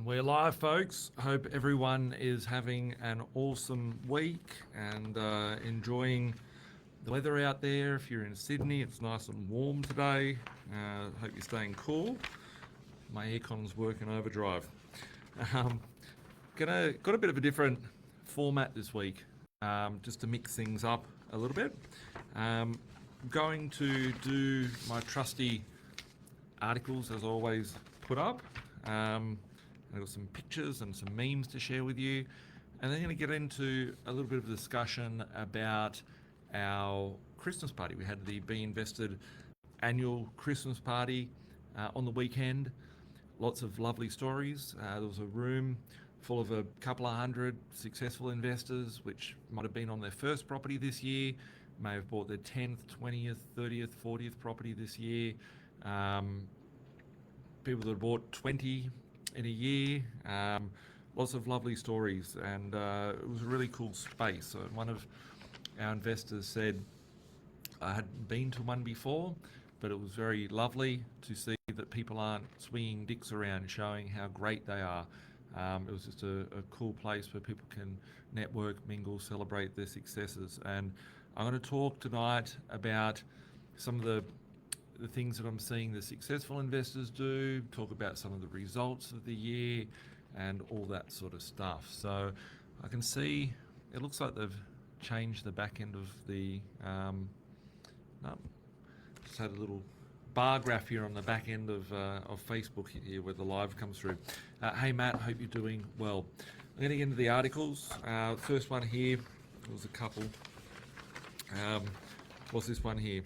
We're live, folks. Hope everyone is having an awesome week and enjoying the weather out there. If you're in Sydney, it's nice and warm today. Hope you're staying cool. My aircon's working overdrive. Got a bit of a different format this week, just to mix things up a little bit. Going to do my trusty articles, as always, put up. I've got some pictures and some memes to share with you, and then going to get into a little bit of a discussion about our Christmas party. We had the B.Invested annual Christmas party on the weekend. Lots of lovely stories. There was a room full of a couple of hundred successful investors, which might have been on their first property this year, may have bought their 10th, 20th, 30th, 40th property this year. People that have bought 20 in a year. Lots of lovely stories, and it was a really cool space. So one of our investors said, I hadn't been to one before, but it was very lovely to see that people aren't swinging dicks around showing how great they are. It was just a cool place where people can network, mingle, celebrate their successes. And I'm going to talk tonight about some of the things that I'm seeing the successful investors do, talk about some of the results of the year and all that sort of stuff. So I can see it looks like they've changed the back end of the no, just had a little bar graph here on the back end of Facebook here where the live comes through. Hey Matt, hope you're doing well. I'm going to get into the articles. First one here, there was a couple. What's this one here?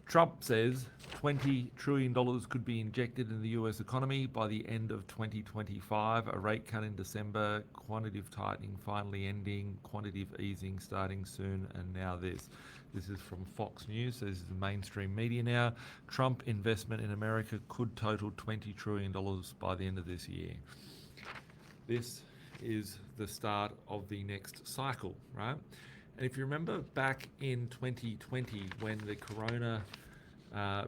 Trump says $20 trillion could be injected in the US economy by the end of 2025. A rate cut in December, quantitative tightening finally ending, quantitative easing starting soon, and now this. This is from Fox News. This is the mainstream media now. Trump investment in America could total $20 trillion by the end of this year. This is the start of the next cycle, right? And if you remember back in 2020 when the corona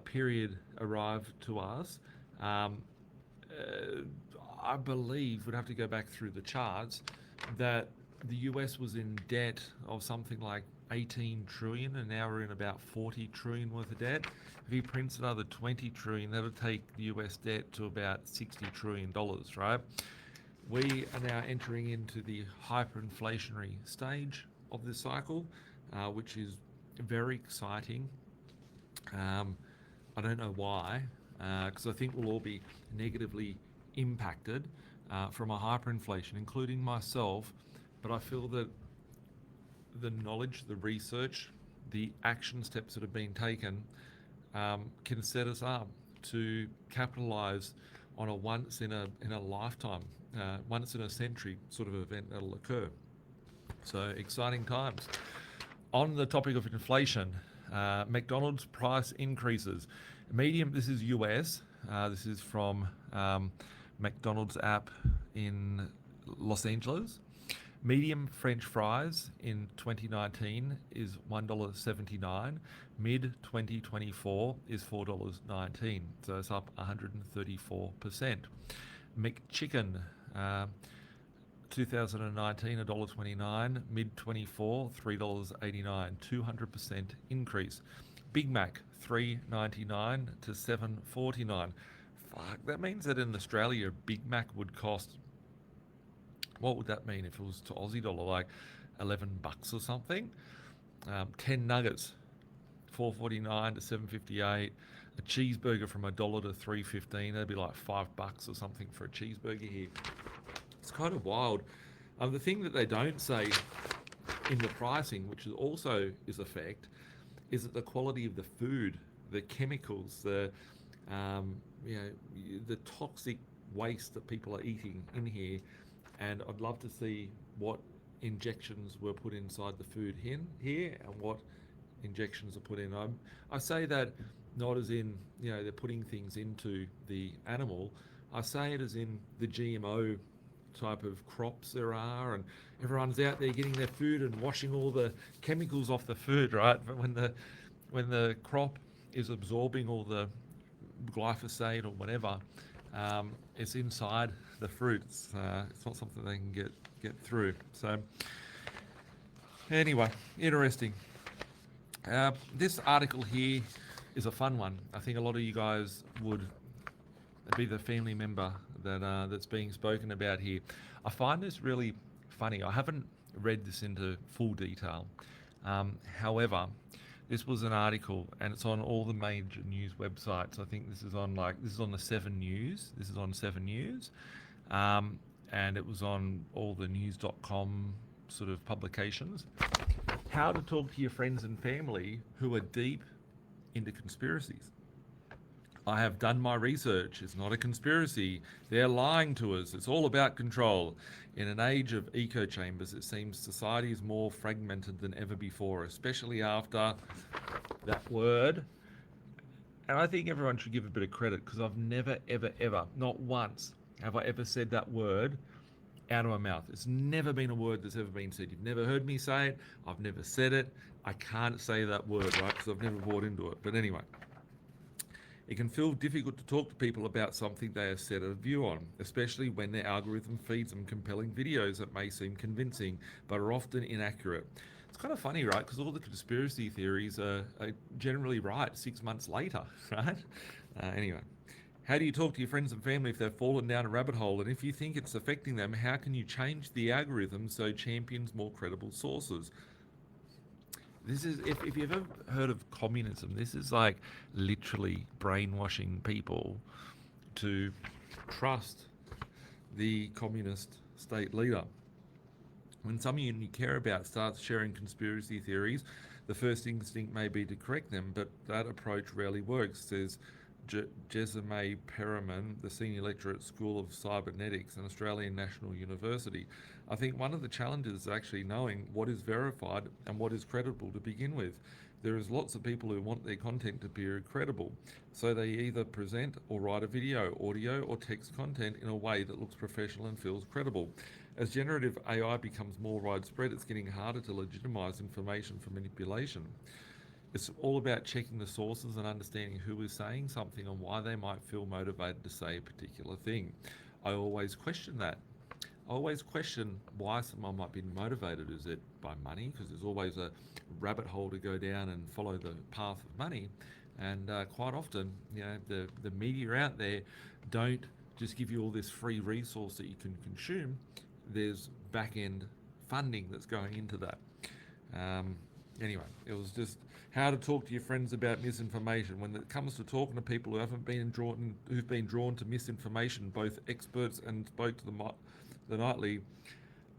period arrived to us, I believe, we'd have to go back through the charts, that the US was in debt of something like 18 trillion, and now we're in about 40 trillion worth of debt. If he prints another 20 trillion, that'll take the US debt to about $60 trillion, right? We are now entering into the hyperinflationary stage of this cycle, which is very exciting. I don't know why, because I think we'll all be negatively impacted from a hyperinflation, including myself, but I feel that the knowledge, the research, the action steps that have been taken can set us up to capitalize on a once in a lifetime, once in a century sort of event that'll occur. So exciting times. On the topic of inflation, McDonald's price increases. Medium, this is US. This is from McDonald's app in Los Angeles. Medium French fries in 2019 is $1.79. Mid 2024 is $4.19. So it's up 134%. McChicken, 2019, $1.29, mid 24, $3.89, 200% increase. Big Mac, $3.99 to $7.49. Fuck, that means that in Australia, Big Mac would cost, what would that mean if it was to Aussie dollar, like $11 or something? 10 nuggets, $4.49 to $7.58. A cheeseburger from $1 to $3.15, that'd be like $5 or something for a cheeseburger here. It's kind of wild. The thing that they don't say in the pricing, which also is a fact, is that the quality of the food, the chemicals, the toxic waste that people are eating in here, and I'd love to see what injections were put inside the food here and what injections are put in. I say that not as in they're putting things into the animal. I say it as in the GMO type of crops there are, and everyone's out there getting their food and washing all the chemicals off the food, right? But when the crop is absorbing all the glyphosate or whatever, It's inside the fruit. It's not something they can get through. So anyway, interesting. This article here is a fun one. I think a lot of you guys would be the family member that's being spoken about here. I find this really funny. I haven't read this into full detail. However, this was an article, and it's on all the major news websites. I think this is on the 7 News. This is on 7 News, and it was on all the news.com sort of publications. How to talk to your friends and family who are deep into conspiracies. I have done my research. It's not a conspiracy. They're lying to us. It's all about control. In an age of echo chambers, it seems society is more fragmented than ever before, especially after that word. And I think everyone should give a bit of credit, because I've never, ever, ever, not once have I ever said that word out of my mouth. It's never been a word that's ever been said. You've never heard me say it. I've never said it. I can't say that word, right? Because I've never bought into it. But anyway, it can feel difficult to talk to people about something they have set a view on, especially when their algorithm feeds them compelling videos that may seem convincing, but are often inaccurate. It's kind of funny, right? Because all the conspiracy theories are generally right 6 months later, right? Anyway. How do you talk to your friends and family if they've fallen down a rabbit hole? And if you think it's affecting them, how can you change the algorithm so it champions more credible sources? This is, if you've ever heard of communism, this is like literally brainwashing people to trust the communist state leader. When someone you care about starts sharing conspiracy theories, the first instinct may be to correct them, but that approach rarely works, says Jesime Perriman, the senior lecturer at School of Cybernetics and Australian National University. I think one of the challenges is actually knowing what is verified and what is credible to begin with. There is lots of people who want their content to be credible, so they either present or write a video, audio or text content in a way that looks professional and feels credible. As generative AI becomes more widespread, it's getting harder to legitimize information for manipulation. It's all about checking the sources and understanding who is saying something and why they might feel motivated to say a particular thing. I always question that. I always question why someone might be motivated. Is it by money? Because there's always a rabbit hole to go down and follow the path of money. And quite often, the media out there don't just give you all this free resource that you can consume. There's back-end funding that's going into that. Anyway, it was just how to talk to your friends about misinformation. When it comes to talking to people who who've been drawn to misinformation, both experts and spoke to the nightly,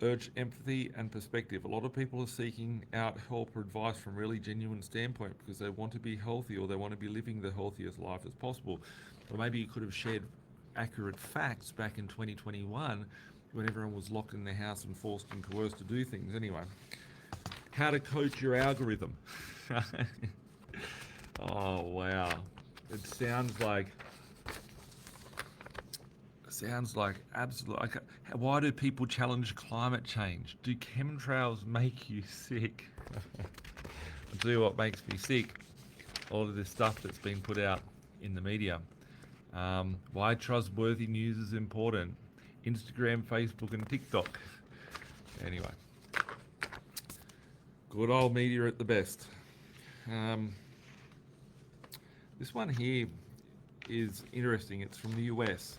urge empathy and perspective. A lot of people are seeking out help or advice from really genuine standpoint because they want to be healthy or they want to be living the healthiest life as possible. Or maybe you could have shared accurate facts back in 2021 when everyone was locked in their house and forced and coerced to do things. Anyway, how to coach your algorithm. Oh, wow. It sounds like absolute. Why do people challenge climate change? Do chemtrails make you sick? I'll tell you what makes me sick. All of this stuff that's been put out in the media. Why trustworthy news is important. Instagram, Facebook, and TikTok. Anyway. Good old media at the best. This one here is interesting. It's from the US.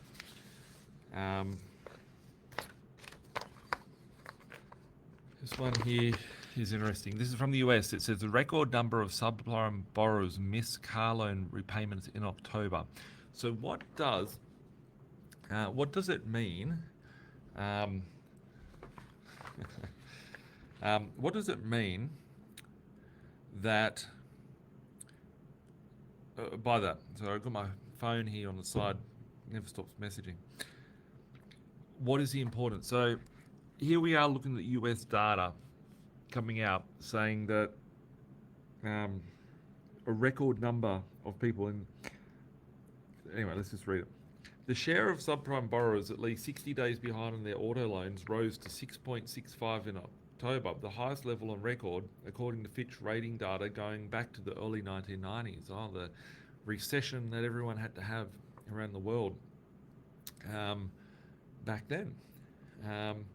This one here is interesting. This is from the US. It says a record number of subprime borrowers miss car loan repayments in October. So what does it mean? What does it mean that by that? So I've got my phone here on the side, never stops messaging. What is the importance? So here we are looking at US data coming out saying that a record number of people anyway, let's just read it. The share of subprime borrowers at least 60 days behind on their auto loans rose to 6.65 in October, the highest level on record, according to Fitch rating data going back to the early 1990s. The recession that everyone had to have around the world. back then. Um,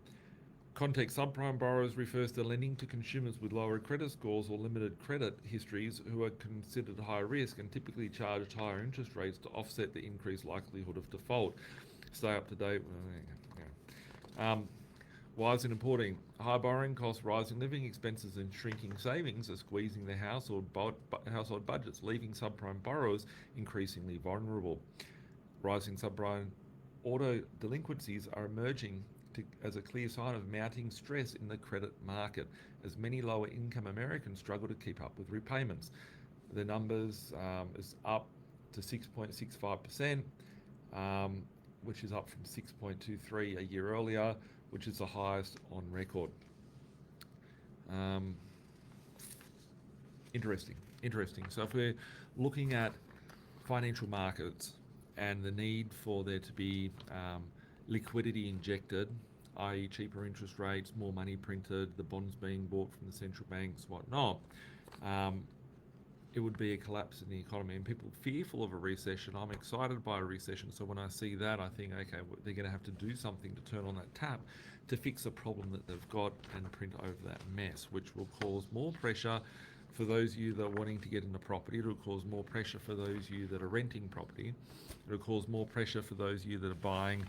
Context: subprime borrowers refers to lending to consumers with lower credit scores or limited credit histories who are considered high risk and typically charged higher interest rates to offset the increased likelihood of default. Stay up to date. Why is it important? High borrowing costs, rising living expenses, and shrinking savings are squeezing their household budgets, leaving subprime borrowers increasingly vulnerable. Rising subprime auto delinquencies are emerging as a clear sign of mounting stress in the credit market, as many lower income Americans struggle to keep up with repayments. The numbers is up to 6.65%, which is up from 6.23 a year earlier, which is the highest on record. Interesting. So if we're looking at financial markets and the need for there to be liquidity injected, i.e. cheaper interest rates, more money printed, the bonds being bought from the central banks, whatnot, it would be a collapse in the economy, and people fearful of a recession. I'm excited by a recession, so when I see that, I think, okay, they're going to have to do something to turn on that tap to fix a problem that they've got and print over that mess, which will cause more pressure for those of you that are wanting to get into property. It'll cause more pressure for those of you that are renting property. It'll cause more pressure for those of you that are buying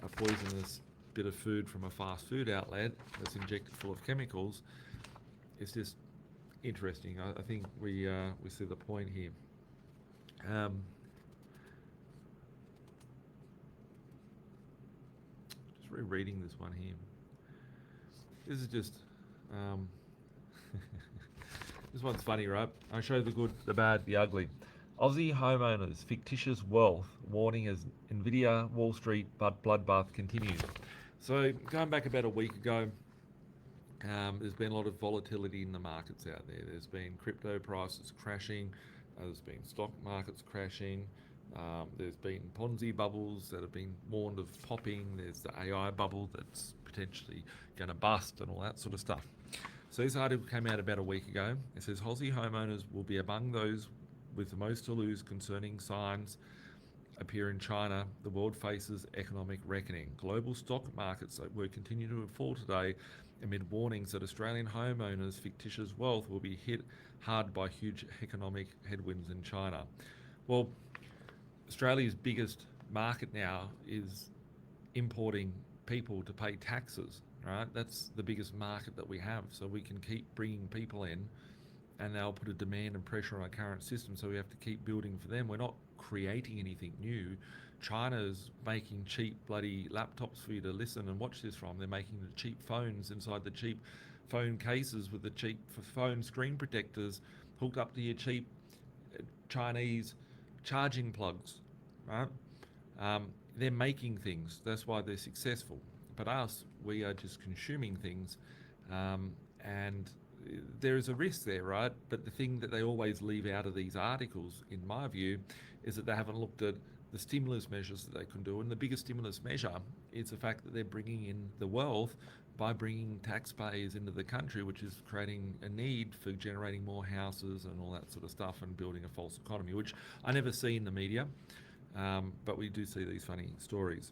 a poisonous bit of food from a fast food outlet that's injected full of chemicals. It's just interesting. I think we see the point here. Just rereading this one here. This is just this one's funny, right? I show the good, the bad, the ugly. Aussie homeowners, fictitious wealth, warning as Nvidia, Wall Street, bloodbath continues. So going back about a week ago, there's been a lot of volatility in the markets out there. There's been crypto prices crashing, there's been stock markets crashing, there's been Ponzi bubbles that have been warned of popping, there's the AI bubble that's potentially going to bust and all that sort of stuff. So this article came out about a week ago. It says Aussie homeowners will be among those with the most to lose concerning signs appear in China. The world faces economic reckoning. Global stock markets will continue to fall today amid warnings that Australian homeowners' fictitious wealth will be hit hard by huge economic headwinds in China. Well, Australia's biggest market now is importing people to pay taxes, right? That's the biggest market that we have. So we can keep bringing people in and they'll put a demand and pressure on our current system. So we have to keep building for them. We're not creating anything new. China's making cheap bloody laptops for you to listen and watch this from. They're making the cheap phones inside the cheap phone cases with the cheap phone screen protectors hooked up to your cheap Chinese charging plugs, right? They're making things. That's why they're successful. But us, we are just consuming things, and there is a risk there, right? But the thing that they always leave out of these articles, in my view, is that they haven't looked at the stimulus measures that they can do. And the biggest stimulus measure is the fact that they're bringing in the wealth by bringing taxpayers into the country, which is creating a need for generating more houses and all that sort of stuff and building a false economy, which I never see in the media, but we do see these funny stories.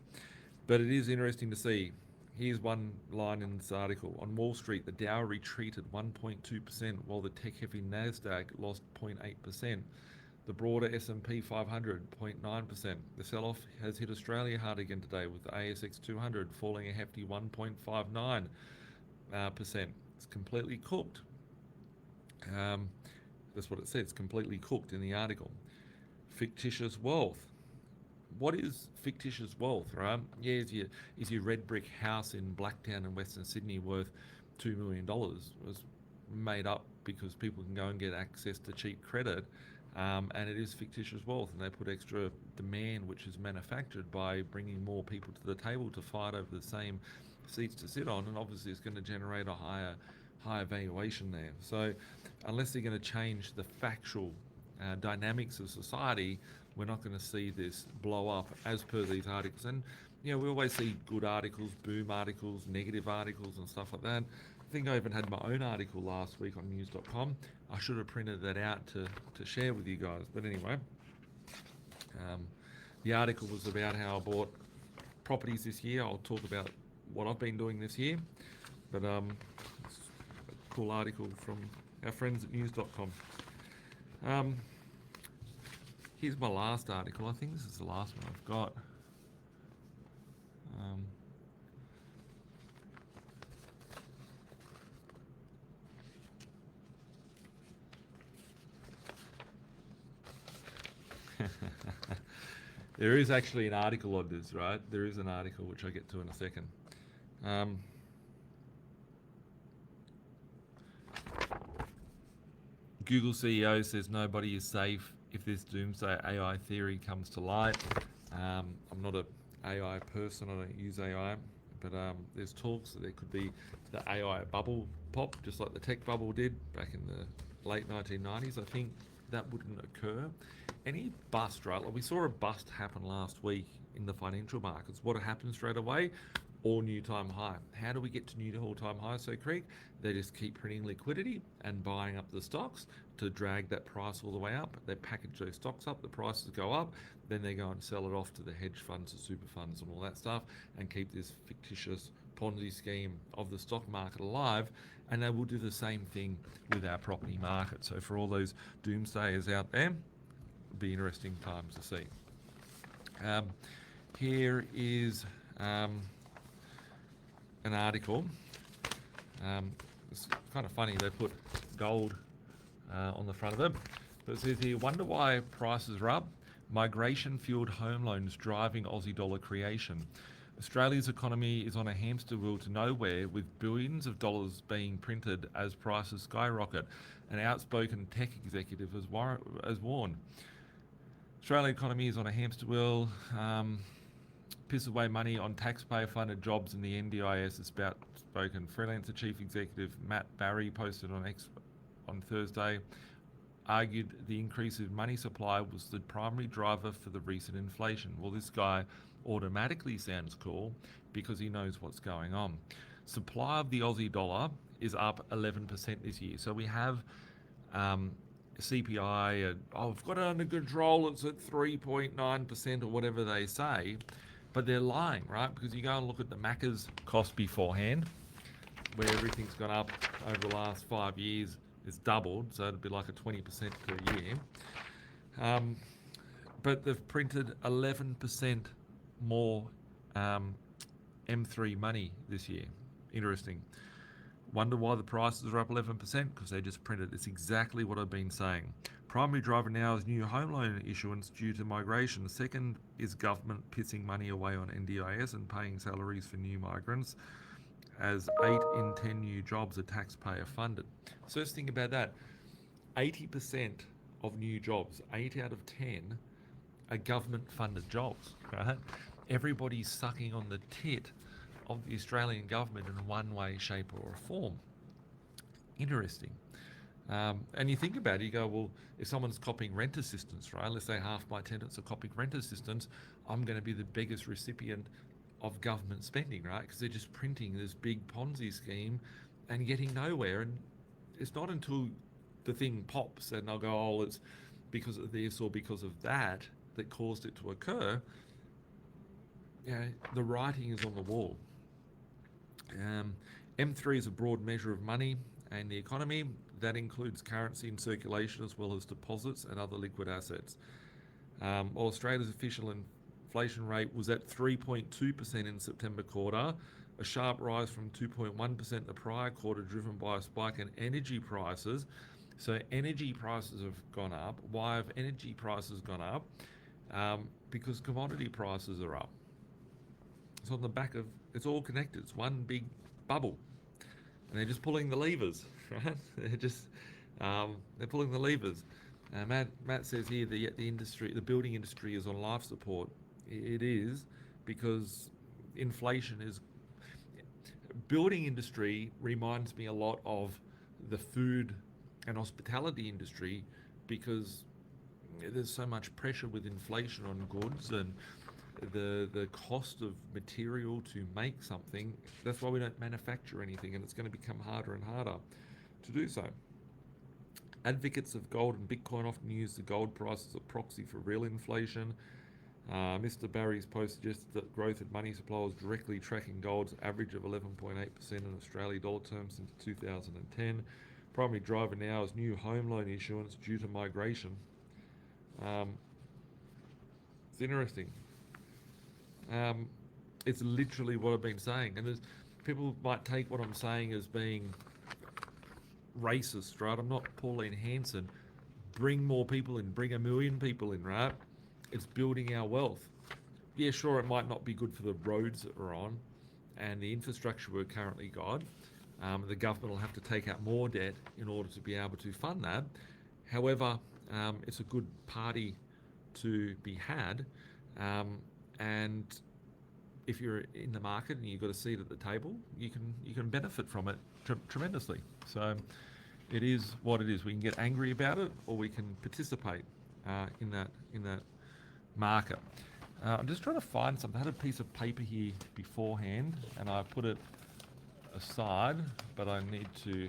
But it is interesting to see. Here's one line in this article. On Wall Street, the Dow retreated 1.2%, while the tech-heavy Nasdaq lost 0.8%. The broader S&P 500, 0.9%. The sell-off has hit Australia hard again today, with the ASX 200 falling a hefty 1.59%. It's completely cooked. That's what it says, completely cooked in the article. Fictitious wealth. What is fictitious wealth, right? Yeah, is your red brick house in Blacktown in Western Sydney worth $2 million? It was made up because people can go and get access to cheap credit, and it is fictitious wealth, and they put extra demand, which is manufactured by bringing more people to the table to fight over the same seats to sit on, and obviously it's going to generate a higher valuation there. So unless they're going to change the factual dynamics of society, we're not going to see this blow up as per these articles. And we always see good articles, boom articles, negative articles and stuff like that. I think I even had my own article last week on news.com. I should have printed that out to share with you guys. But anyway, the article was about how I bought properties this year. I'll talk about what I've been doing this year. But it's a cool article from our friends at news.com. Here's my last article. I think this is the last one I've got. There is actually an article on this, right? There is an article which I'll get to in a second. Google CEO says nobody is safe if this doomsday AI theory comes to light. I'm not an AI person, I don't use AI, but there's talks that there could be the AI bubble pop, just like the tech bubble did back in the late 1990s. I think that wouldn't occur. Any bust, right? Like we saw a bust happen last week in the financial markets. What happened straight away? All new time high. How do we get to new all-time high so quick? They just keep printing liquidity and buying up the stocks to drag that price all the way up. They package those stocks up, the prices go up, then they go and sell it off to the hedge funds, the super funds and all that stuff, and keep this fictitious Ponzi scheme of the stock market alive. And they will do the same thing with our property market. So for all those doomsayers out there, it'll be interesting times to see. Here is an article. It's kind of funny, they put gold on the front of it. But it says here, wonder why prices are up? Migration-fueled home loans driving Aussie dollar creation. Australia's economy is on a hamster wheel to nowhere, with billions of dollars being printed as prices skyrocket. An outspoken tech executive has warned. Australian economy is on a hamster wheel. Piss away money on taxpayer-funded jobs in the NDIS. A spoken freelancer chief executive Matt Barry posted on X on Thursday, argued the increase in money supply was the primary driver for the recent inflation. Well, this guy automatically sounds cool because he knows what's going on. Supply of the Aussie dollar is up 11% this year. So we have CPI, I've got it under control, it's at 3.9% or whatever they say, but they're lying, right? Because you go and look at the Macca's cost beforehand, where everything's gone up over the last 5 years, it's doubled, so it'd be like a 20% per year. But they've printed 11% more M3 money this year. Interesting. Wonder why the prices are up 11%? Because they just printed. It's exactly what I've been saying. Primary driver now is new home loan issuance due to migration. The second is government pissing money away on NDIS and paying salaries for new migrants, as 8 in 10 new jobs are taxpayer funded. So let's think about that. 80% of new jobs, 8 out of 10, are government funded jobs, right? Everybody's sucking on the tit of the Australian government in one way, shape or form. Interesting. And you think about it, you go, well, if someone's copying rent assistance, right? Let's say half my tenants are copying rent assistance, I'm going to be the biggest recipient of government spending, right? Because they're just printing this big Ponzi scheme and getting nowhere. And it's not until the thing pops and they'll go, oh, it's because of this or because of that that caused it to occur. You know, the writing is on the wall. M3 is a broad measure of money and the economy. That includes currency in circulation as well as deposits and other liquid assets. While Australia's official inflation rate was at 3.2% in September quarter, a sharp rise from 2.1% the prior quarter, driven by a spike in energy prices. So energy prices have gone up. Why have energy prices gone up? Because commodity prices are up. It's on the back of, it's all connected. It's one big bubble. And they're just pulling the levers, right? They're pulling the levers. Matt says here the industry, the building industry is on life support. It is, because inflation is. Building industry reminds me a lot of the food and hospitality industry, because there's so much pressure with inflation on goods and the cost of material to make something. That's why we don't manufacture anything, and it's going to become harder and harder to do so. Advocates of gold and Bitcoin often use the gold price as a proxy for real inflation. Mr. Barry's post suggested that growth in money supply was directly tracking gold's average of 11.8% in Australian dollar terms since 2010. Primary driver now is new home loan issuance due to migration. It's interesting. It's literally what I've been saying, and people might take what I'm saying as being racist, right? I'm not Pauline Hanson. Bring more people in, bring 1 million people in, right? It's building our wealth. Yeah, sure, it might not be good for the roads that we're on and the infrastructure we've currently got. The government will have to take out more debt in order to be able to fund that. However, it's a good party to be had. And if you're in the market and you've got a seat at the table, you can benefit from it tremendously. So it is what it is. We can get angry about it, or we can participate in that market. I'm just trying to find something. I had a piece of paper here beforehand, and I put it aside, but I need to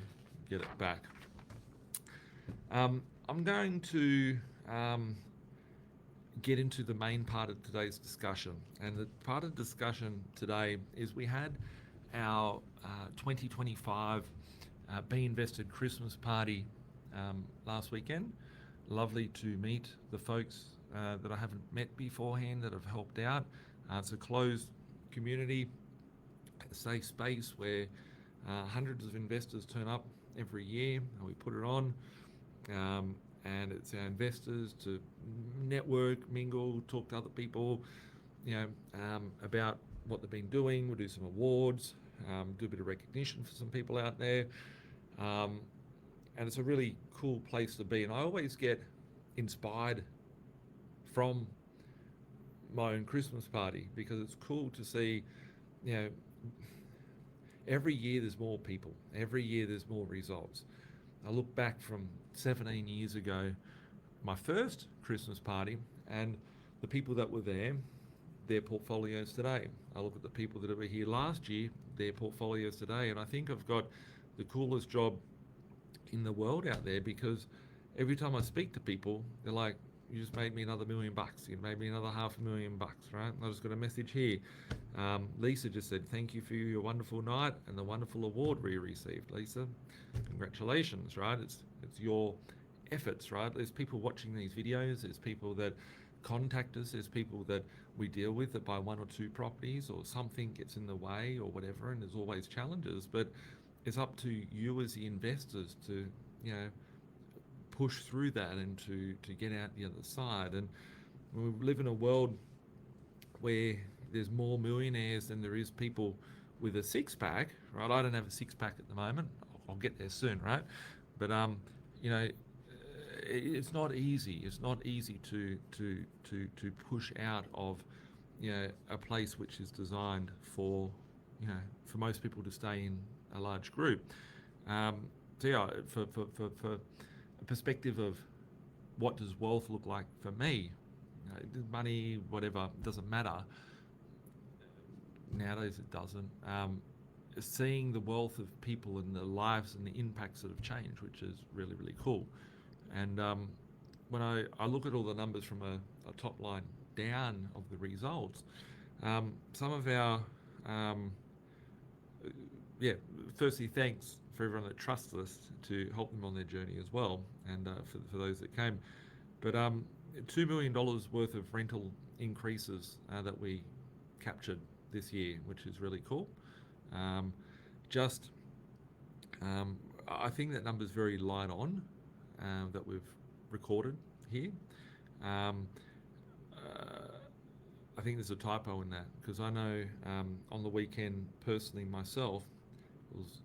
get it back. I'm going to get into the main part of today's discussion. And the part of the discussion today is we had our 2025 B.Invested Christmas party last weekend. Lovely to meet the folks that I haven't met beforehand that have helped out. It's a closed community, a safe space where hundreds of investors turn up every year, and we put it on. And it's our investors to network, mingle, talk to other people, about what they've been doing. We'll do some awards, do a bit of recognition for some people out there. And it's a really cool place to be. And I always get inspired from my own Christmas party, because it's cool to see, every year there's more people. Every year there's more results. I look back from 17 years ago, my first Christmas party, and the people that were there, their portfolios today. I look at the people that were here last year, their portfolios today, and I think I've got the coolest job in the world out there, because every time I speak to people, they're like, you just made me another $1 million. You made me another $500,000, right? And I just got a message here. Lisa just said, thank you for your wonderful night and the wonderful award we received. Lisa, congratulations, right? It's your efforts, right? There's people watching these videos. There's people that contact us. There's people that we deal with that buy 1 or 2 properties, or something gets in the way or whatever, and there's always challenges. But it's up to you as the investors to, push through that and to get out the other side. And we live in a world where there's more millionaires than there is people with a six-pack, right? I don't have a six-pack at the moment. I'll get there soon, right? But it's not easy. It's not easy to push out of a place which is designed for for most people to stay in a large group. So yeah, for a perspective of what does wealth look like for me, money, whatever, doesn't matter. Nowadays it doesn't. Seeing the wealth of people and the lives and the impacts that have changed, which is really, really cool. And when I look at all the numbers from a top line down of the results, some of our, firstly, thanks for everyone that trusts us to help them on their journey as well, and for those that came. But $2 million worth of rental increases that we captured this year, which is really cool. I think that number is very light on that we've recorded here. I think there's a typo in that, because I know on the weekend, personally myself, it was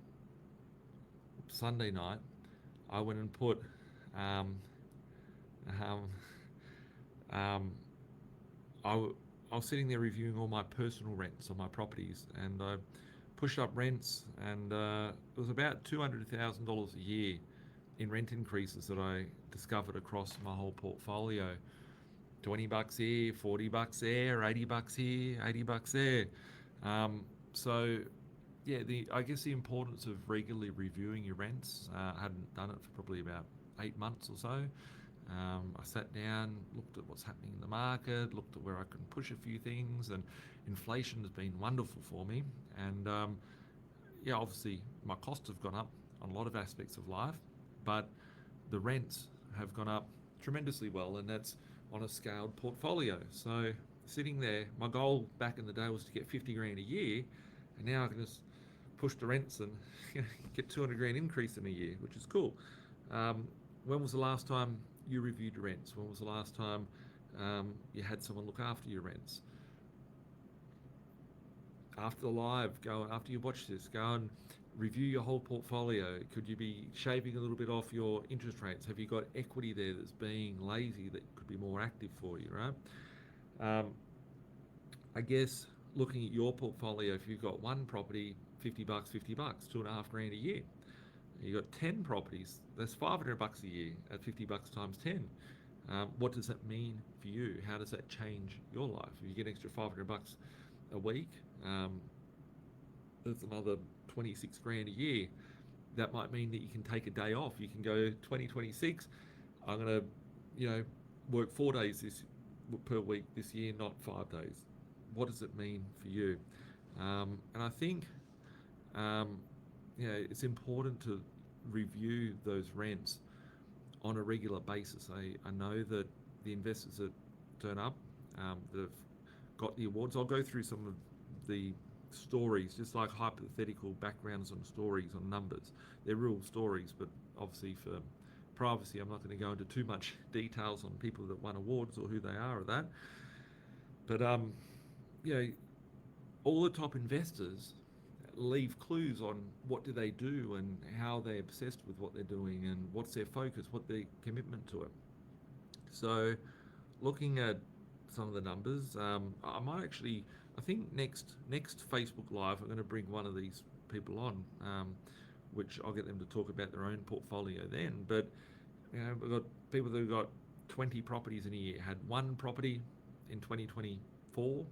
Sunday night, I went and put I was sitting there reviewing all my personal rents on my properties, and I pushed up rents, and it was about $200,000 a year in rent increases that I discovered across my whole portfolio. $20 here, $40 there, $80 here, $80 there. So yeah, I guess the importance of regularly reviewing your rents. I hadn't done it for probably about 8 months or so. I sat down, looked at what's happening in the market, looked at where I can push a few things, and inflation has been wonderful for me. And yeah, obviously my costs have gone up on a lot of aspects of life, but the rents have gone up tremendously well, and that's on a scaled portfolio. So sitting there, my goal back in the day was to get 50 grand a year, and now I can just push the rents and get 200 grand increase in a year, which is cool. When was the last time you reviewed your rents? When was the last time you had someone look after your rents? After the live, go after you watch this, go and review your whole portfolio. Could you be shaving a little bit off your interest rates? Have you got equity there that's being lazy that could be more active for you, right? I guess looking at your portfolio, if you've got one property, 50 bucks, 50 bucks, 2.5 grand a year. You've got 10 properties, that's 500 bucks a year at 50 bucks times 10. What does that mean for you? How does that change your life? If you get an extra 500 bucks a week, that's another 26 grand a year. That might mean that you can take a day off. You can go 2026, I'm going to, work 4 days per week this year, not 5 days. What does it mean for you? And I think, it's important to review those rents on a regular basis. I know that the investors that turn up, that have got the awards, I'll go through some of the stories, just like hypothetical backgrounds on stories, on numbers. They're real stories, but obviously for privacy, I'm not going to go into too much details on people that won awards or who they are or that. But, all the top investors leave clues on what do they do and how they're obsessed with what they're doing and what's their focus, what their commitment to it. So looking at some of the numbers, I think next Facebook Live, I'm going to bring one of these people on, which I'll get them to talk about their own portfolio then. But we've got people that have got 20 properties in a year, had one property in 2024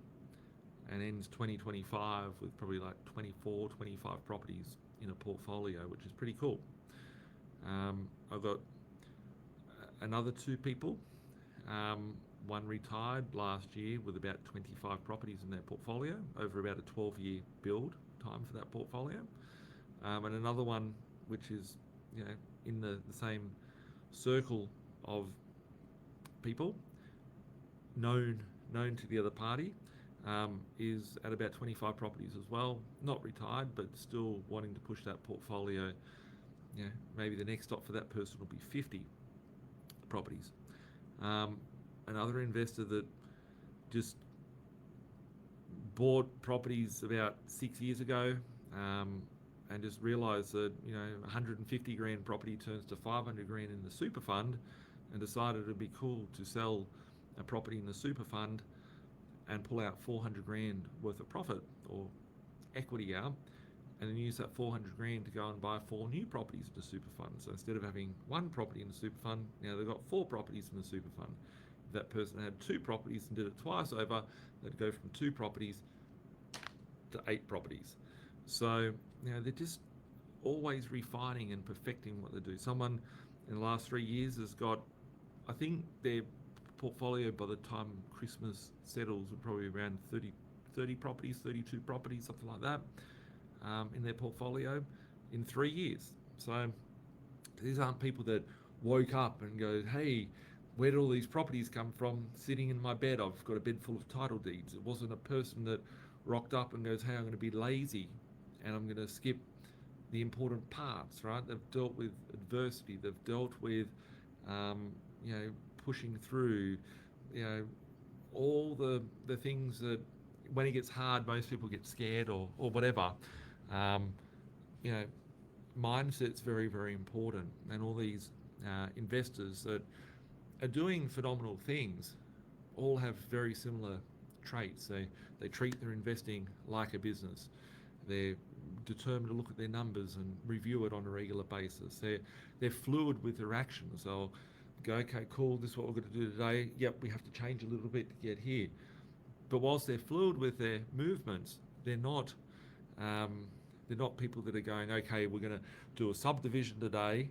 and ends 2025 with probably like 24, 25 properties in a portfolio, which is pretty cool. I've got another two people. One retired last year with about 25 properties in their portfolio over about a 12-year build time for that portfolio. And another one, which is, in the same circle of people, known to the other party, is at about 25 properties as well. Not retired, but still wanting to push that portfolio. Maybe the next stop for that person will be 50 properties. Another investor that just bought properties about 6 years ago, and just realised that 150 grand property turns to 500 grand in the super fund, and decided it'd be cool to sell a property in the super fund and pull out 400 grand worth of profit or equity out, and then use that 400 grand to go and buy 4 new properties in the super fund. So instead of having one property in the super fund, now they've got 4 properties in the super fund. If that person had 2 properties and did it twice over, they'd go from 2 properties to 8 properties. So they're just always refining and perfecting what they do. Someone in the last 3 years has got, I think their portfolio by the time Christmas settles would probably be around 30 properties, 32 properties, something like that, in their portfolio in 3 years. So these aren't people that woke up and go, hey, where did all these properties come from sitting in my bed? I've got a bed full of title deeds. It wasn't a person that rocked up and goes, hey, I'm going to be lazy and I'm going to skip the important parts, right? They've dealt with adversity. They've dealt with, pushing through, all the things that when it gets hard, most people get scared or whatever. Mindset's very, very important. And all these investors that are doing phenomenal things all have very similar traits. They treat their investing like a business. They're determined to look at their numbers and review it on a regular basis. They're fluid with their actions. They'll go, okay, cool, this is what we're going to do today. Yep, we have to change a little bit to get here. But whilst they're fluid with their movements, they're not people that are going, okay, we're going to do a subdivision today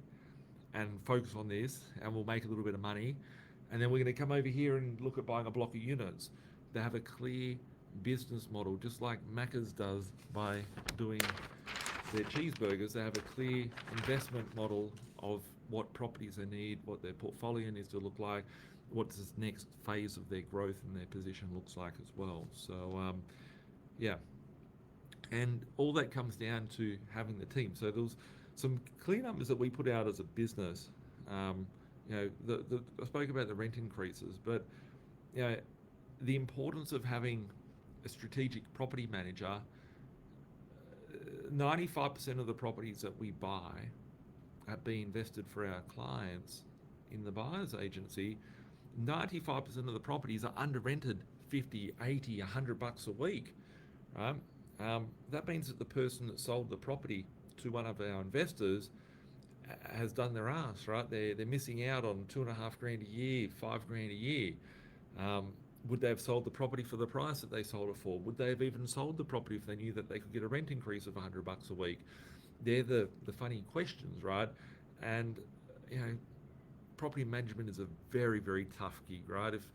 and focus on this, and we'll make a little bit of money. And then we're going to come over here and look at buying a block of units. They have a clear business model, just like Macca's does by doing their cheeseburgers. They have a clear investment model of what properties they need, what their portfolio needs to look like, what this next phase of their growth and their position looks like as well. So, yeah. And all that comes down to having the team. So there's some clear numbers that we put out as a business. I spoke about the rent increases, but the importance of having a strategic property manager. 95% of the properties that we buy at B.Invested for our clients in the buyer's agency, 95% of the properties are under rented 50, 80, $100 a week, right? That means that the person that sold the property to one of our investors has done their ass, right? They're missing out on $2,500 a year, $5,000 a year. Would they have sold the property for the price that they sold it for? Would they have even sold the property if they knew that they could get a rent increase of $100 a week? They're the funny questions, right? And property management is a very, very tough gig, right? If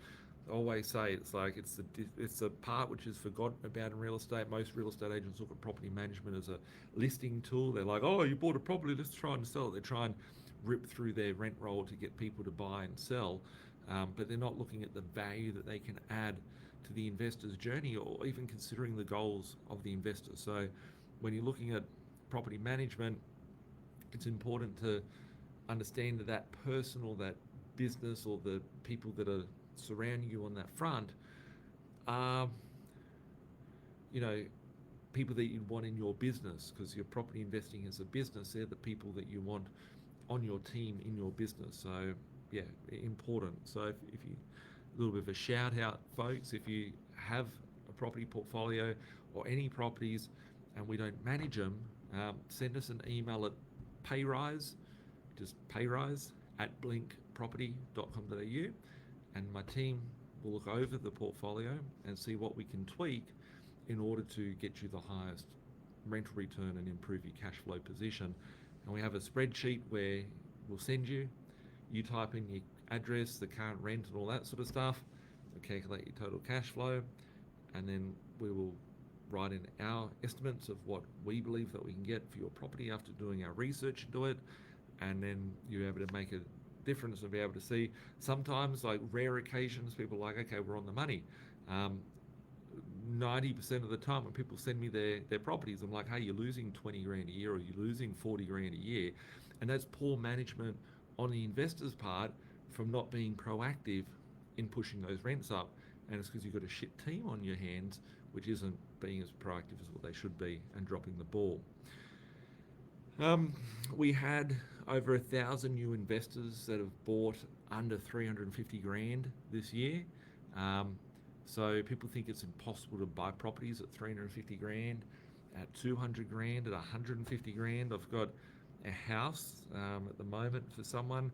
I always say it's the part which is forgotten about in real estate. Most real estate agents look at property management as a listing tool. They're like, oh, you bought a property, let's try and sell it. They try and rip through their rent roll to get people to buy and sell. But they're not looking at the value that they can add to the investor's journey, or even considering the goals of the investor. So when you're looking at property management, it's important to understand that person or that business or the people that are surrounding you on that front are, people that you want in your business, because you're property investing as a business. They're the people that you want on your team in your business. So yeah, important. So if you, a little bit of a shout out, folks, if you have a property portfolio or any properties and we don't manage them, send us an email at payrise, just payrise at blinkproperty.com.au, and my team will look over the portfolio and see what we can tweak in order to get you the highest rental return and improve your cash flow position. And we have a spreadsheet where we'll send you type in your address, the current rent and all that sort of stuff. We'll calculate your total cash flow, and then we will write in our estimates of what we believe that we can get for your property after doing our research into it. And then you're able to make a difference and be able to see. Sometimes, like rare occasions, people are like, okay, we're on the money. 90% of the time when people send me their properties, I'm like, hey, you're losing 20 grand a year, or you're losing 40 grand a year. And that's poor management on the investor's part from not being proactive in pushing those rents up. And it's because you've got a shit team on your hands, which isn't being as proactive as what they should be and dropping the ball. We had over 1,000 new investors that have bought under 350 grand this year. So people think it's impossible to buy properties at 350 grand, at 200 grand, at 150 grand. I've got a house at the moment for someone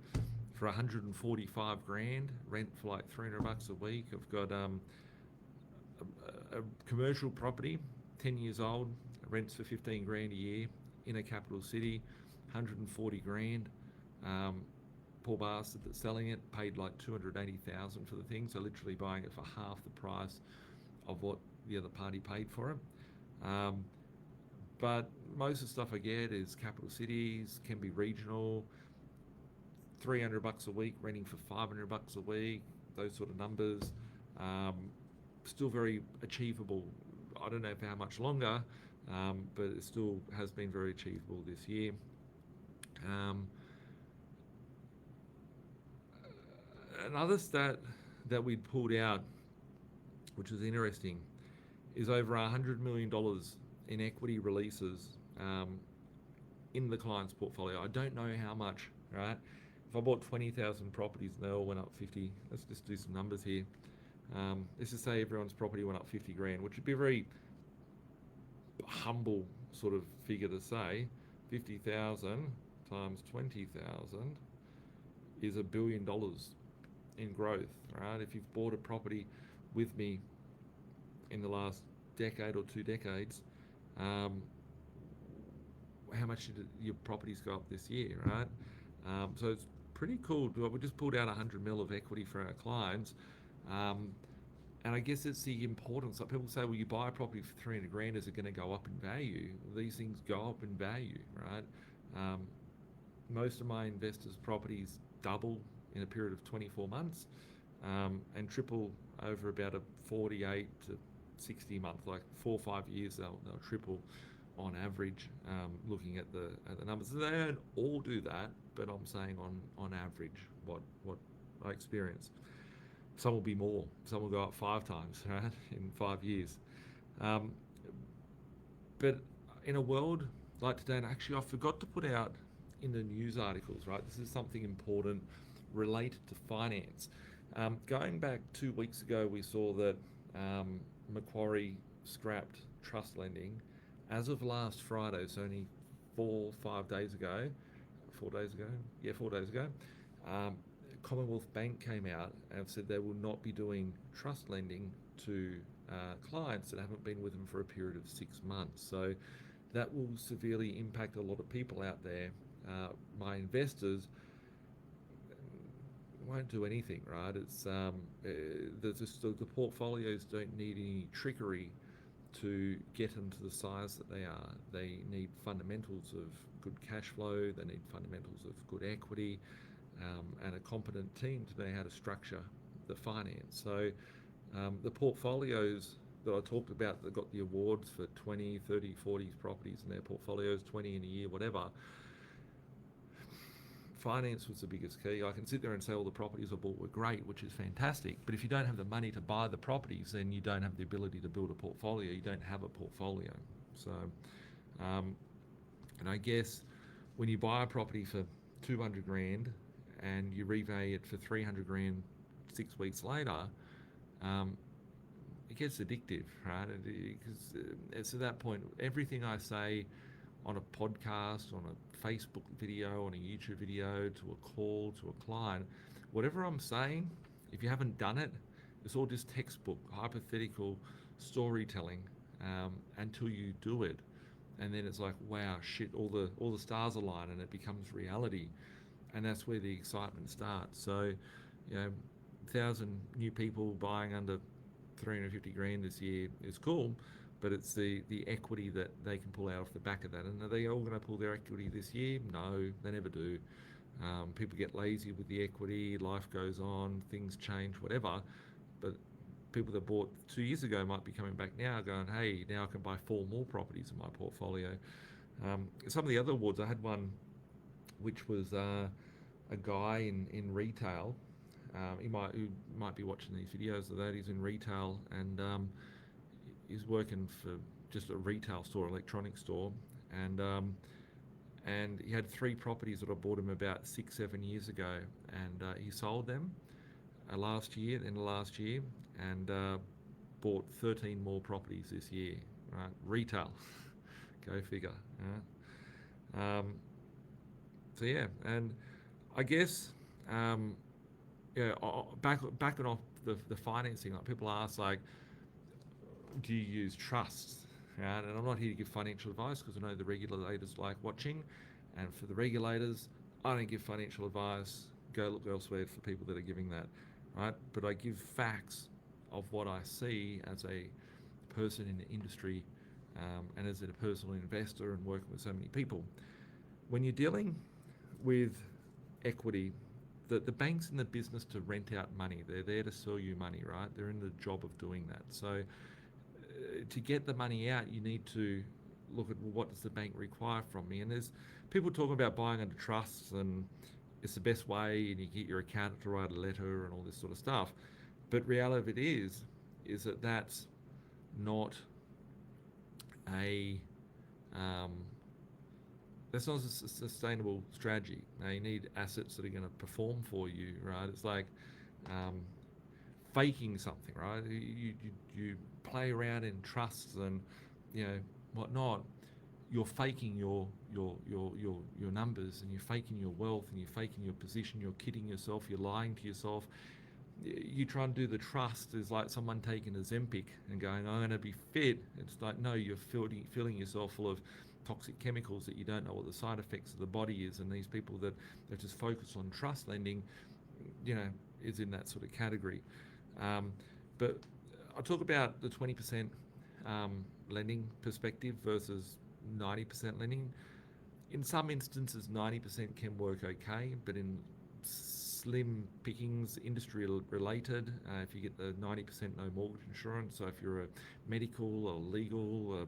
for 145 grand, rent for like $300 a week. I've got a commercial property, 10 years old, rents for 15 grand a year in a capital city, 140 grand. Poor bastard that's selling it paid like 280,000 for the thing, so literally buying it for half the price of what the other party paid for it. But most of the stuff I get is capital cities, can be regional, $300 a week, renting for $500 a week, those sort of numbers. Still very achievable. I don't know for how much longer, but it still has been very achievable this year. Another stat that we'd pulled out, which was interesting, is over $100 million in equity releases in the client's portfolio. I don't know how much, right? If I bought 20,000 properties and they all went up 50, let's just do some numbers here. Let's just say everyone's property went up 50 grand, which would be a very humble sort of figure to say. 50,000 times 20,000 is $1 billion in growth, right? If you've bought a property with me in the last decade or 2 decades, how much did your properties go up this year, right? So it's pretty cool. We just pulled out 100 mil of equity for our clients. Um, and I guess it's the importance. Like people say, well, you buy a property for 300 grand, is it going to go up in value? Well, these things go up in value, right? Um, Most of my investors' properties double in a period of 24 months, and triple over about a 48 to 60 month, like 4 or 5 years, they'll triple on average. Looking at the numbers, they don't all do that, but I'm saying on average what I experience. Some will be more. Some will go up 5 times, right, in 5 years. Um, but in a world like today, and actually I forgot to put out in the news articles, right? This is something important related to finance. Going back 2 weeks ago, we saw that Macquarie scrapped trust lending. As of last Friday, so only 4 or 5 days ago, 4 days ago, yeah, 4 days ago, um, Commonwealth Bank came out and said they will not be doing trust lending to clients that haven't been with them for a period of 6 months. So that will severely impact a lot of people out there. My investors won't do anything, right? It's the portfolios don't need any trickery to get them to the size that they are. They need fundamentals of good cash flow. They need fundamentals of good equity, and a competent team to know how to structure the finance. So the portfolios that I talked about that got the awards for 20, 30, 40 properties in their portfolios, 20 in a year, whatever, finance was the biggest key. I can sit there and say all the properties I bought were great, which is fantastic. But if you don't have the money to buy the properties, then you don't have the ability to build a portfolio. You don't have a portfolio. So, and I guess when you buy a property for 200 grand and you revalue it for 300 grand 6 weeks later, it gets addictive, right? Because it's at that point, everything I say on a podcast, on a Facebook video, on a YouTube video, to a call, to a client, whatever I'm saying, if you haven't done it, it's all just textbook, hypothetical storytelling, until you do it. And then it's like, wow, shit, all the stars align and it becomes reality. And that's where the excitement starts. So, 1,000 new people buying under 350 grand this year is cool, but it's the equity that they can pull out off the back of that. And are they all going to pull their equity this year? No, they never do. People get lazy with the equity, life goes on, things change, whatever. But people that bought 2 years ago might be coming back now going, hey, now I can buy 4 more properties in my portfolio. Some of the other awards, I had one which was a guy in retail. He might be watching these videos of that. He's in retail and he's working for just a retail store, electronics store, and he had 3 properties that I bought him about 6-7 years ago, and he sold them last year, and bought 13 more properties this year. Right, retail, go figure. So yeah, and I guess backing off the financing, like people ask, like, do you use trusts? Right? And I'm not here to give financial advice because I know the regulators like watching, and for the regulators, I don't give financial advice. Go look elsewhere for people that are giving that, right? But I give facts of what I see as a person in the industry, and as a personal investor and working with so many people. When you're dealing with equity, the bank's in the business to rent out money. They're there to sell you money, right? They're in the job of doing that. So to get the money out, you need to look at, well, what does the bank require from me? And there's people talking about buying under trusts and it's the best way, and you get your accountant to write a letter and all this sort of stuff. But reality of it is that that's not a that's not a sustainable strategy. Now, you need assets that are going to perform for you, right? It's like faking something, right? You play around in trusts and whatnot. You're faking your numbers, and you're faking your wealth, and you're faking your position. You're kidding yourself. You're lying to yourself. You try and do the trust is like someone taking a Zempic and going, I'm going to be fit. It's like, no, you're filling yourself full of toxic chemicals that you don't know what the side effects of the body is, and these people that just focus on trust lending, is in that sort of category. But I'll talk about the 20% lending perspective versus 90% lending. In some instances, 90% can work okay, but in slim pickings, industry related, if you get the 90% no mortgage insurance, so if you're a medical or legal,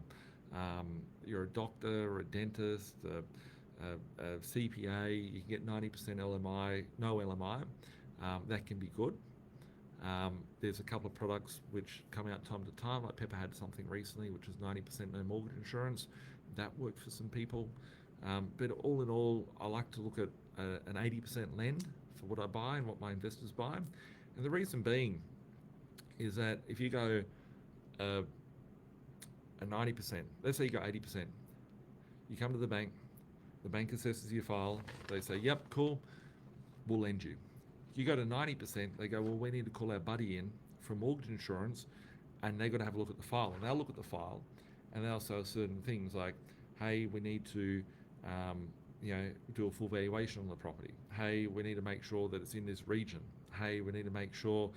you're a doctor or a dentist, a CPA, you can get 90% LMI, no LMI. That can be good. There's a couple of products which come out time to time, like Pepper had something recently which was 90% no mortgage insurance. That worked for some people. But all in all, I like to look at an 80% lend for what I buy and what my investors buy. And the reason being is that if you go a 90%, let's say you go 80%, you come to the bank assesses your file, they say, yep, cool, we'll lend you. You go to 90%, they go, well, we need to call our buddy in from mortgage insurance, and they've got to have a look at the file. And they'll look at the file, and they'll say certain things like, hey, we need to do a full valuation on the property. Hey, we need to make sure that it's in this region. Hey, we need to make sure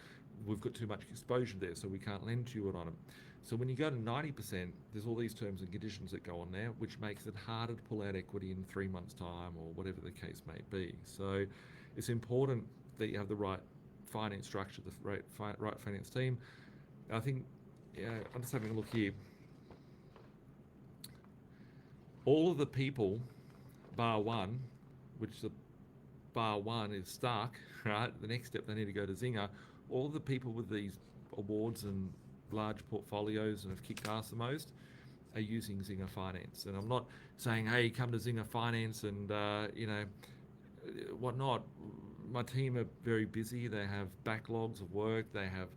we've got too much exposure there, so we can't lend to you on it. So when you go to 90%, there's all these terms and conditions that go on there, which makes it harder to pull out equity in 3 months' time or whatever the case may be. So it's important that you have the right finance structure, the right finance team. I think, I'm just having a look here. All of the people, bar one, which the bar one is Stark, right? The next step, they need to go to Zinger. All of the people with these awards and large portfolios and have kicked ass the most are using Zinger Finance. And I'm not saying, hey, come to Zinger Finance and, whatnot. My team are very busy. They have backlogs of work. They have,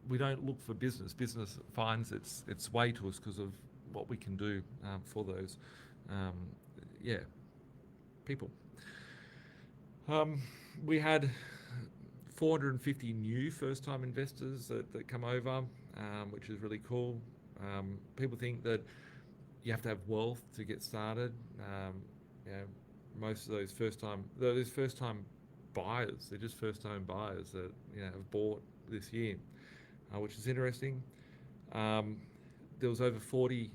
we don't look for business. Business finds its way to us because of what we can do for those, people. We had 450 new first-time investors that come over, which is really cool. People think that you have to have wealth to get started. Most of those first-time buyers, they're just first-time buyers that have bought this year, which is interesting. There was over 40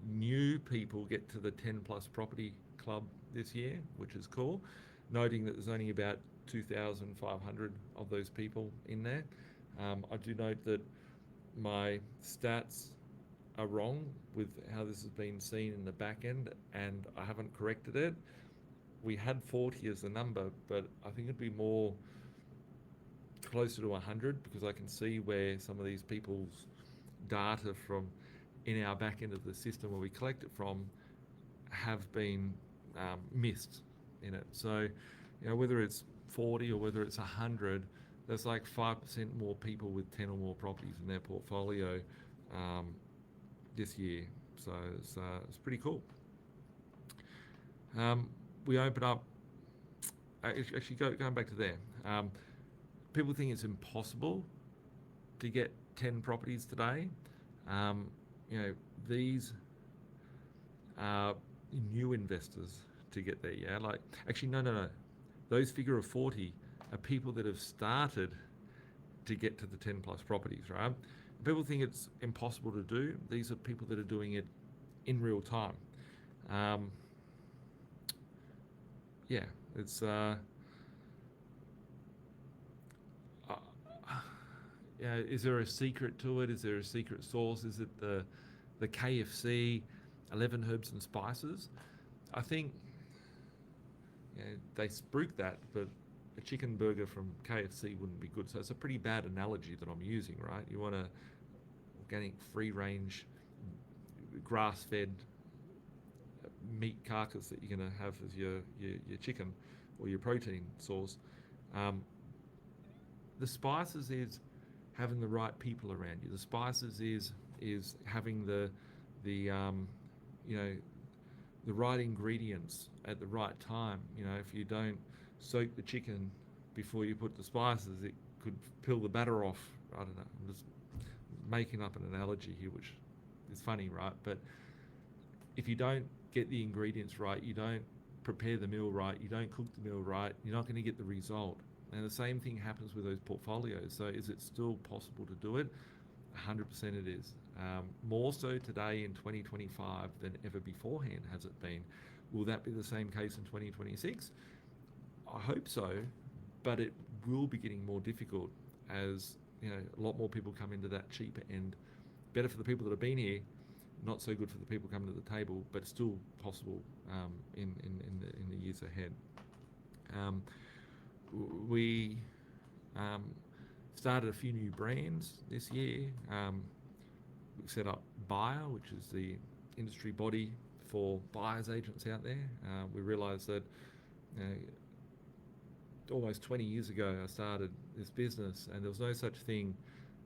new people get to the 10 plus property club this year, which is cool, noting that there's only about 2,500 of those people in there. I do note that my stats are wrong with how this has been seen in the back end, and I haven't corrected it. We had 40 as the number, but I think it'd be more closer to 100 because I can see where some of these people's data from in our back end of the system where we collect it from have been missed in it. So, whether it's 40 or whether it's 100, there's like 5% more people with 10 or more properties in their portfolio this year. So it's pretty cool. We open up, actually going back to there, people think it's impossible to get 10 properties today. These are new investors to get there, no. Those figure of 40 are people that have started to get to the 10 plus properties, right? People think it's impossible to do. These are people that are doing it in real time. It's is there a secret to it? Is there a secret sauce? Is it the KFC 11 herbs and spices? I think they spruik that, but a chicken burger from KFC wouldn't be good. So it's a pretty bad analogy that I'm using, right? You want a organic, free-range, grass-fed meat carcass that you're going to have as your chicken or your protein source. The spices is having the right people around you. The spices is having the right ingredients at the right time. If you don't soak the chicken before you put the spices, it could peel the batter off. I don't know. I'm just making up an analogy here, which is funny, right? But if you don't get the ingredients right, you don't prepare the meal right, you don't cook the meal right, you're not going to get the result. And the same thing happens with those portfolios. So is it still possible to do it? 100% it is. More so today in 2025 than ever beforehand has it been. Will that be the same case in 2026? I hope so, but it will be getting more difficult as a lot more people come into that cheaper end. Better for the people that have been here, not so good for the people coming to the table, but still possible in the years ahead. We started a few new brands this year. We set up Buyer, which is the industry body for buyers agents out there. We realised that almost 20 years ago I started this business, and there was no such thing.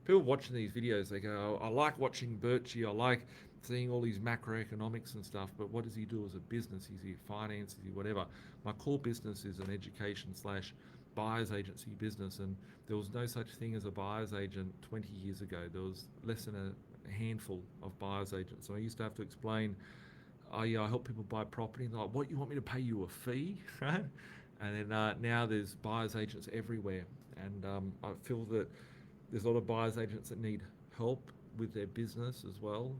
People watching these videos, they go, I like watching Birch, I like seeing all these macroeconomics and stuff, but what does he do as a business? Is he finance? Is he whatever? My core business is an education / buyer's agency business, and there was no such thing as a buyer's agent 20 years ago. There was less than a handful of buyer's agents. So I used to have to explain, oh yeah, I help people buy property. And they're like, what, you want me to pay you a fee? Right? And then now there's buyer's agents everywhere. And I feel that there's a lot of buyer's agents that need help with their business as well.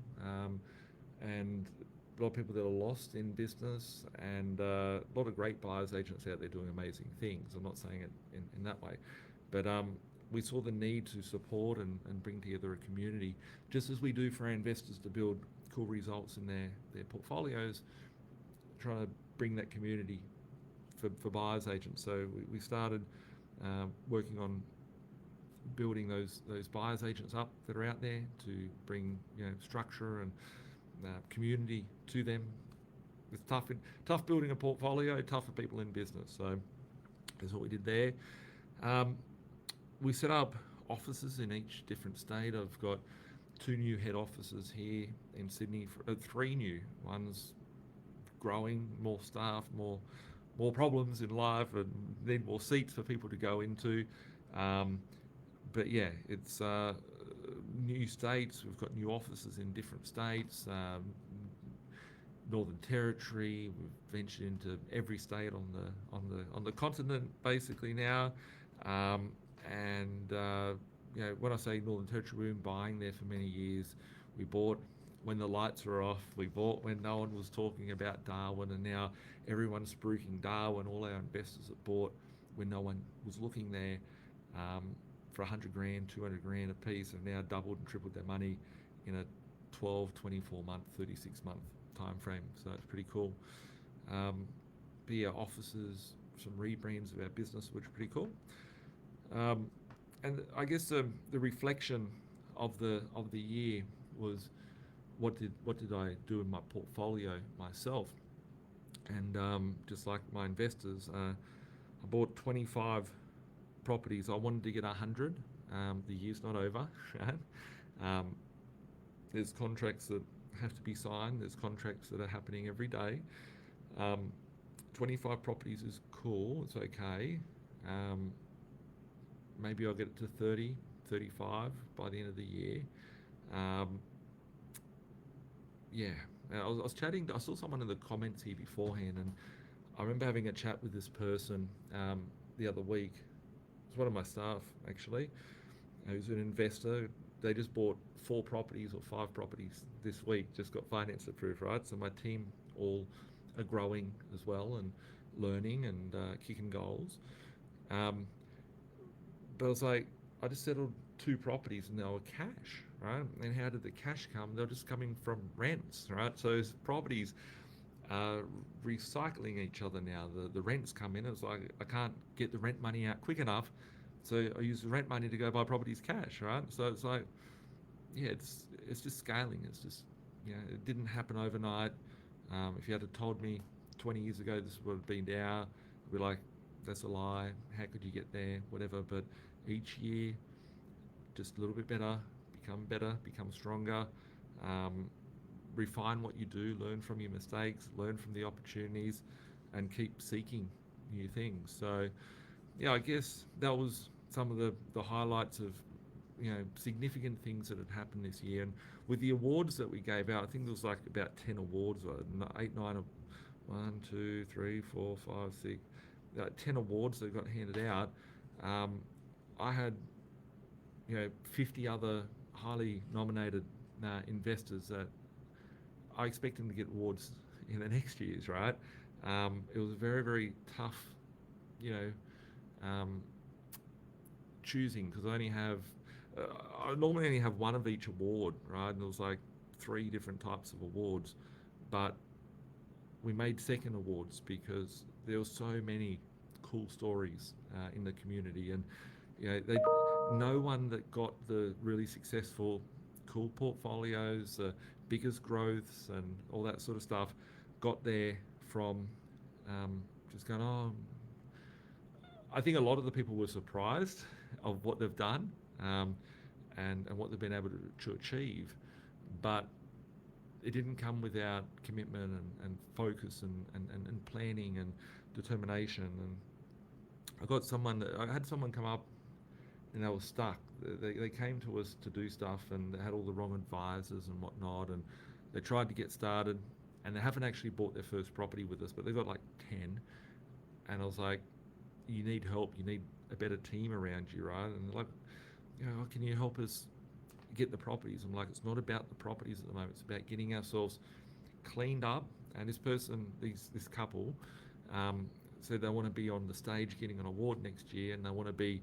And a lot of people that are lost in business, and a lot of great buyer's agents out there doing amazing things. I'm not saying it in that way. But we saw the need to support and bring together a community, just as we do for our investors to build cool results in their portfolios, trying to bring that community for buyer's agents. So we started working on building those buyer's agents up that are out there to bring structure and community to them. It's tough building a portfolio, tough for people in business. So that's what we did there. We set up offices in each different state. I've got 2 new head offices here in Sydney, 3 new ones, growing, more staff, more problems in life, and need more seats for people to go into. But yeah, it's new states. We've got new offices in different states. Northern Territory. We've ventured into every state on the continent basically now. When I say Northern Territory, we've been buying there for many years. We bought when the lights were off. We bought when no one was talking about Darwin, and now everyone's spruiking Darwin. All our investors that bought when no one was looking there for 100 grand, 200 grand a piece have now doubled and tripled their money in a 12, 24 month, 36 month time frame. So it's pretty cool. But yeah, offices, some rebrands of our business, which are pretty cool. And I guess the reflection of the year was, what did I do in my portfolio myself? And just like my investors, I bought 25 properties. I wanted to get 100. The year's not over. Right? There's contracts that have to be signed. There's contracts that are happening every day. 25 properties is cool. It's okay. Maybe I'll get it to 30, 35 by the end of the year. Yeah, I was chatting. I saw someone in the comments here beforehand, and I remember having a chat with this person the other week. It's one of my staff, actually, who's an investor. They just bought 4 properties or 5 properties this week, just got finance approved, right? So my team all are growing as well and learning and kicking goals. But I was like, I just settled 2 properties and they were cash, right? And how did the cash come? They're just coming from rents, right? So properties are recycling each other now. The rents come in. It's like, I can't get the rent money out quick enough, so I use the rent money to go buy properties cash, right? So it's like, yeah, it's just scaling. It's just, it didn't happen overnight. If you had told me 20 years ago this would have been now, I'd be like, that's a lie. How could you get there? Whatever. But each year, just a little bit better, become stronger, refine what you do, learn from your mistakes, learn from the opportunities, and keep seeking new things. So, yeah, I guess that was some of the highlights of significant things that had happened this year. And with the awards that we gave out, I think there was like about 10 awards, or 8, 9, 1, 2, 3, 4, 5, 6, 10 awards that got handed out. I had 50 other highly nominated investors that I expect them to get awards in the next years, right? It was very, very tough, choosing, because I normally only have one of each award, right? And there was like 3 different types of awards, but we made second awards because there were so many cool stories in the community, and no one that got the really successful, cool portfolios, the biggest growths, and all that sort of stuff, got there from just going, oh. I think a lot of the people were surprised of what they've done and what they've been able to achieve, but it didn't come without commitment and focus and planning and determination. And I had someone come up and they were stuck. They came to us to do stuff and they had all the wrong advisors and whatnot, and they tried to get started and they haven't actually bought their first property with us, but they've got like 10. And I was like, you need help, you need a better team around you, right? And like, can you help us get the properties? I'm like, it's not about the properties at the moment, it's about getting ourselves cleaned up. And this person, this couple, said they want to be on the stage getting an award next year, and they want to be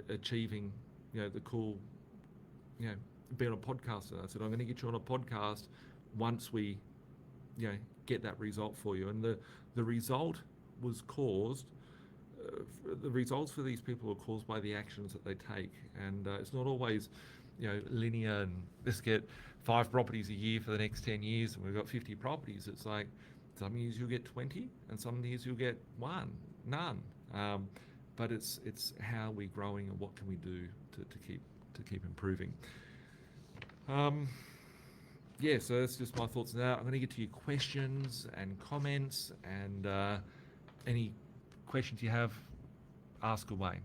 achieving the cool, being on a podcast. And I said, I'm going to get you on a podcast once we get that result for you. And the result was caused, the results for these people are caused by the actions that they take. And it's not always linear and let's get 5 properties a year for the next 10 years and we've got 50 properties. It's like some years you'll get 20 and some years you'll get none. But it's how we're growing and what can we do to keep improving. So that's just my thoughts now. I'm going to get to your questions and comments, and any questions you have, ask away.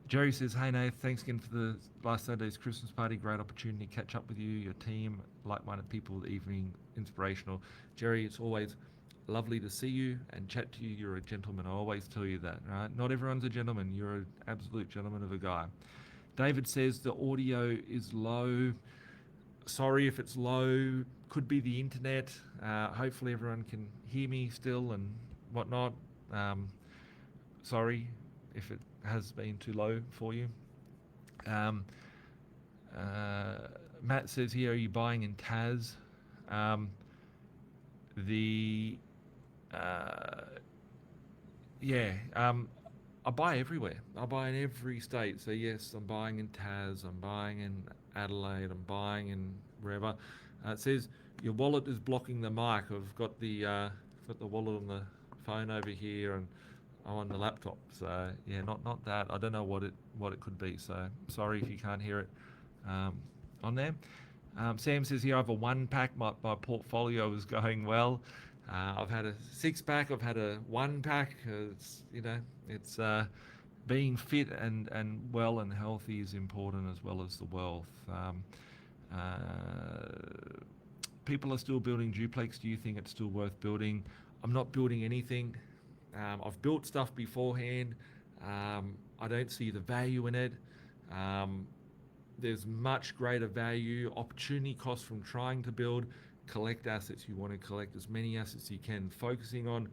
Jerry says, hey Nath, thanks again for the last Saturday's Christmas party. Great opportunity to catch up with you, your team, like-minded people, the evening, inspirational. Jerry, it's always lovely to see you and chat to you. You're a gentleman. I always tell you that, right? Not everyone's a gentleman. You're an absolute gentleman of a guy. David says the audio is low. Sorry if it's low. Could be the internet. Hopefully everyone can hear me still and whatnot. Sorry if it has been too low for you. Matt says here, are you buying in Taz? I buy everywhere. I buy in every state. So yes, I'm buying in Taz, I'm buying in Adelaide, I'm buying in wherever. It says your wallet is blocking the mic. I've got the wallet on the phone over here, and I'm on the laptop. So yeah, not that. I don't know what it could be. So sorry if you can't hear it on there. Sam says here, I have a 1-pack. My portfolio is going well. I've had a 6-pack. I've had a 1-pack. It's being fit and well and healthy is important, as well as the wealth. People are still building duplex. Do you think it's still worth building? I'm not building anything. I've built stuff beforehand. I don't see the value in it. There's much greater value, opportunity cost from trying to build. Collect assets. You want to collect as many assets as you can, focusing on,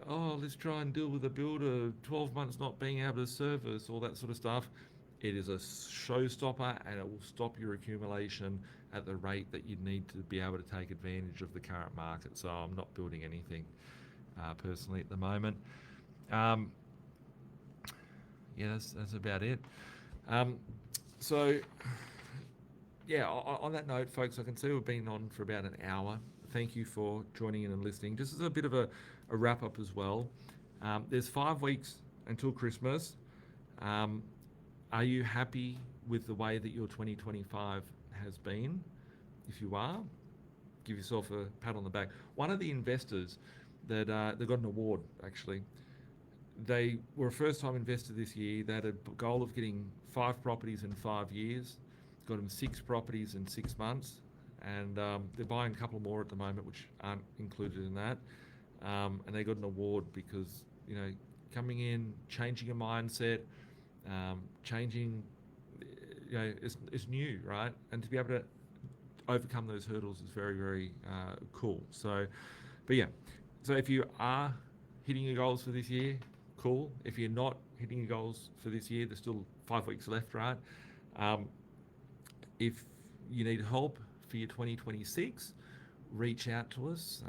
let's try and deal with a builder, 12 months not being able to service, all that sort of stuff. It is a showstopper, and it will stop your accumulation at the rate that you need to be able to take advantage of the current market. So I'm not building anything personally at the moment. That's about it. On that note, folks, I can see we've been on for about an hour. Thank you for joining in and listening. Just as a bit of a wrap-up as well, there's 5 weeks until Christmas. Are you happy with the way that your 2025 has been? If you are, give yourself a pat on the back. One of the investors that got an award, actually, They were a first-time investor this year. They had a goal of getting 5 properties in 5 years. Got them 6 properties in 6 months, and they're buying a couple more at the moment, which aren't included in that. And they got an award because, you know, coming in, changing a mindset, changing, you know, it's new, right? And to be able to overcome those hurdles is very, very cool. So, but yeah, so if you are hitting your goals for this year, cool. If you're not hitting your goals for this year, there's still 5 weeks left, right? If you need help for your 2026, reach out to us.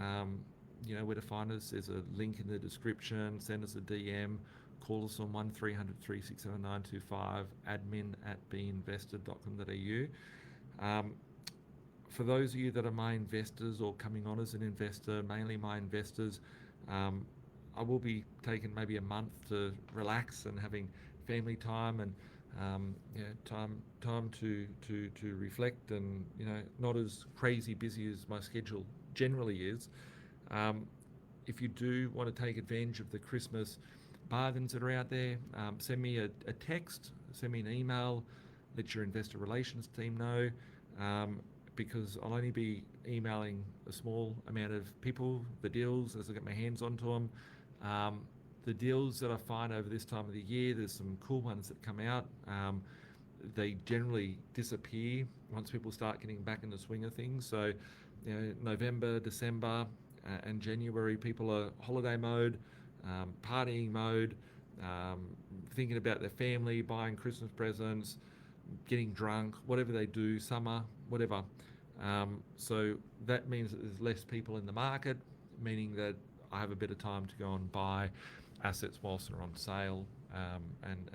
You know where to find us. There's a link in the description. Send us a DM. Call us on 1300 367 925, admin@binvested.com.au. For those of you that are my investors or coming on as an investor, mainly my investors, I will be taking maybe a month to relax and having family time and time to reflect, and you know, not as crazy busy as my schedule generally is. If you do want to take advantage of the Christmas bargains that are out there, send me a text, send me an email, let your investor relations team know, because I'll only be emailing a small amount of people the deals as I get my hands onto them. The deals that I find over this time of the year, there's some cool ones that come out. They generally disappear once people start getting back in the swing of things. So, you know, November, December, and January, people are holiday mode, partying mode, thinking about their family, buying Christmas presents, getting drunk, whatever they do, summer, whatever. So that means that there's less people in the market, meaning that I have a bit of time to go and buy assets whilst they're on sale, and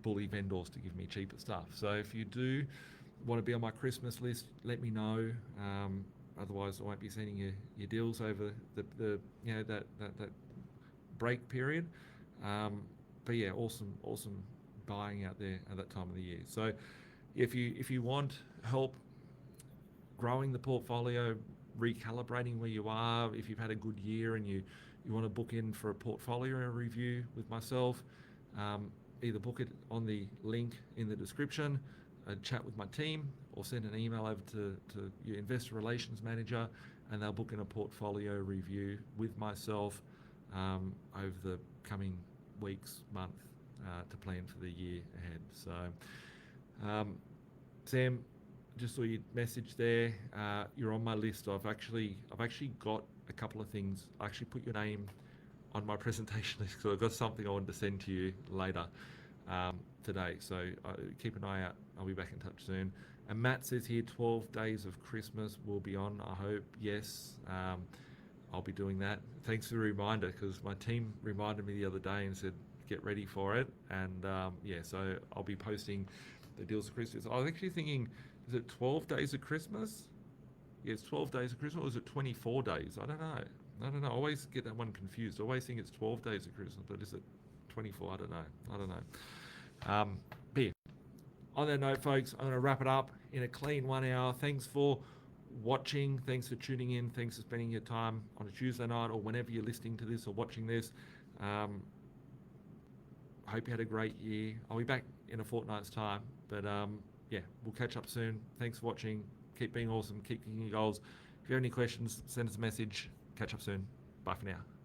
bully vendors to give me cheaper stuff. So if you do want to be on my Christmas list, let me know. Otherwise, I won't be sending you your deals over the you know, that break period. But yeah, awesome buying out there at that time of the year. So if you want help growing the portfolio, recalibrating where you are, if you've had a good year and you want to book in for a portfolio review with myself, either book it on the link in the description, chat with my team, or send an email over to your investor relations manager, and they'll book in a portfolio review with myself over the coming weeks, month, to plan for the year ahead. So, Sam, just saw your message there. You're on my list. I've actually got a couple of things. I actually put your name on my presentation list because I've got something I wanted to send to you later today. So keep an eye out. I'll be back in touch soon. And Matt says here, 12 days of Christmas will be on, I hope. Yes, I'll be doing that. Thanks for the reminder, because my team reminded me the other day and said, get ready for it. And yeah, so I'll be posting the deals of Christmas. I was actually thinking, is it 12 days of Christmas? Yeah, it's 12 days of Christmas, or is it 24 days? I don't know. I always get that one confused. I always think it's 12 days of Christmas, but is it 24? I don't know. But yeah, on that note, folks, I'm going to wrap it up in a clean 1 hour. Thanks for watching. Thanks for tuning in. Thanks for spending your time on a Tuesday night or whenever you're listening to this or watching this. I hope you had a great year. I'll be back in a fortnight's time, but yeah, we'll catch up soon. Thanks for watching. Keep being awesome. Keep kicking your goals. If you have any questions, send us a message. Catch up soon. Bye for now.